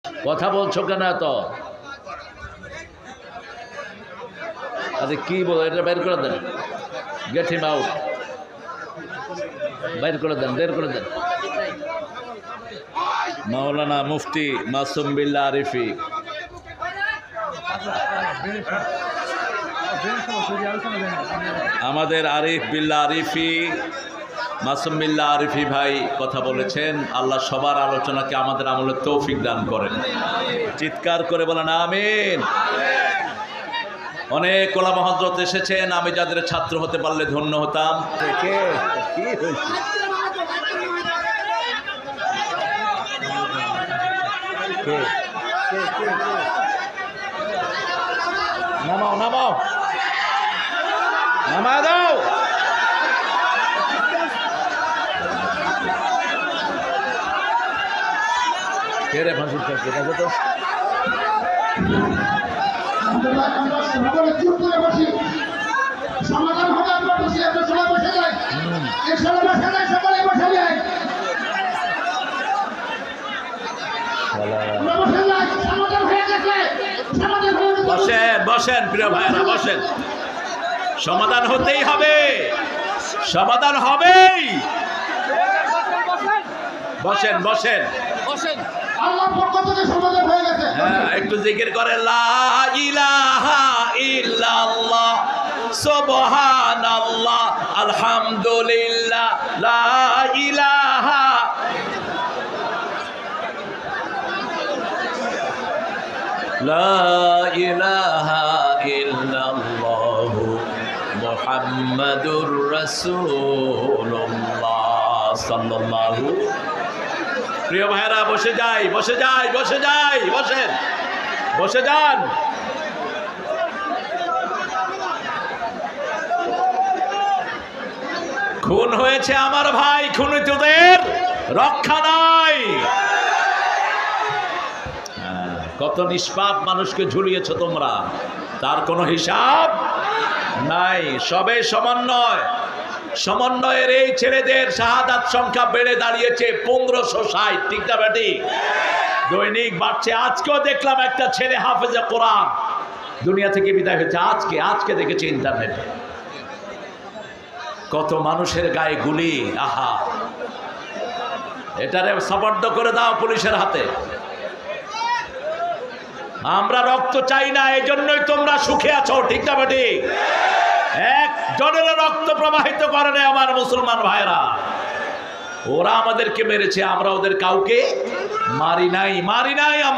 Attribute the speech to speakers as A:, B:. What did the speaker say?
A: কথা বলছো কেন তো? আরে কি বল, এটা বের করে দেন, গেট হিম আউট, বের করে দেন, বের করে দেন। মাওলানা মুফতি মাসুম বিল্লাহ আরিফি, আমাদের আরিফ বিল্লাহ আরিফি, মাসুম বিল্লাহ আরিফি ভাই কথা বলেছেন। আল্লাহ সবার আলোচনাকে আমাদের আমলের তৌফিক দান করেন। চিৎকার করে বলেন আমিন। অনেক ওলামা হযরত এসেছেন, আমি যাদের ছাত্র হতে পারলে ধন্য হতাম। নামাও নামাও, নামা দাও। কে রে ফাঁসির চাকরি দেখো তো।
B: সমাধান হবে, আমরা বসে আমরা সবাই বসে যাই, সবাই বসে যাই, সকলে বসে যাই, আমরা বসে যাই। সমাধান হয়ে গেছে, সমাধান হয়ে গেছে।
A: বসেন বসেন প্রিয় ভাইরা, বসেন। সমাধান হতেই হবে, সমাধান হবেই। বসেন বসেন বসেন।
B: আল্লাহর পক্ষ থেকে সমাধান হয়ে গেছে।
A: হ্যাঁ, একটু জিকির করে লা ইলাহা ইল্লাল্লাহ সুবহানাল্লাহ আলহামদুলিল্লাহ লা ইলাহা লা ইলাহা ইল্লাল্লাহ মুহাম্মাদুর রাসূলুল্লাহ সাল্লাল্লাহু। প্রিয় ভাইরা বসে যাই, বসে যাই, বসে যাই, বসেন, বসে যান। খুন হয়েছে আমার ভাই, খুনিতদের রক্ষা নাই। কত নিষ্পাপ মানুষকে ঝুলিয়েছ তোমরা, তার কোনো হিসাব নাই। সবে সমন্বয়, সমন্বয়ের এই ছেলেদের শাহাদাত সংখ্যা বেড়ে দাঁড়িয়েছে 1560। ঠিক না বেটি? দৈনিক বাড়ছে। আজকেও দেখলাম একটা ছেলে হাফেজে কোরআন দুনিয়া থেকে বিদায় হয়েছে। আজকে দেখেছি ইন্টারনেটে কত মানুষের গায়ে গুলি। আহা, এটারে সবর্দ করে দাও পুলিশের হাতে। আমরা রক্ত চাই না, এই জন্যই তোমরা সুখে আছো। ঠিক না বেটি? একজনের রক্ত প্রবাহিত করে না আমার মুসলমান ভাইরা। ওরা আমাদেরকে মেরেছে, আমরা ওদের কাউকে মারি নাই, মারি নাই আমরা।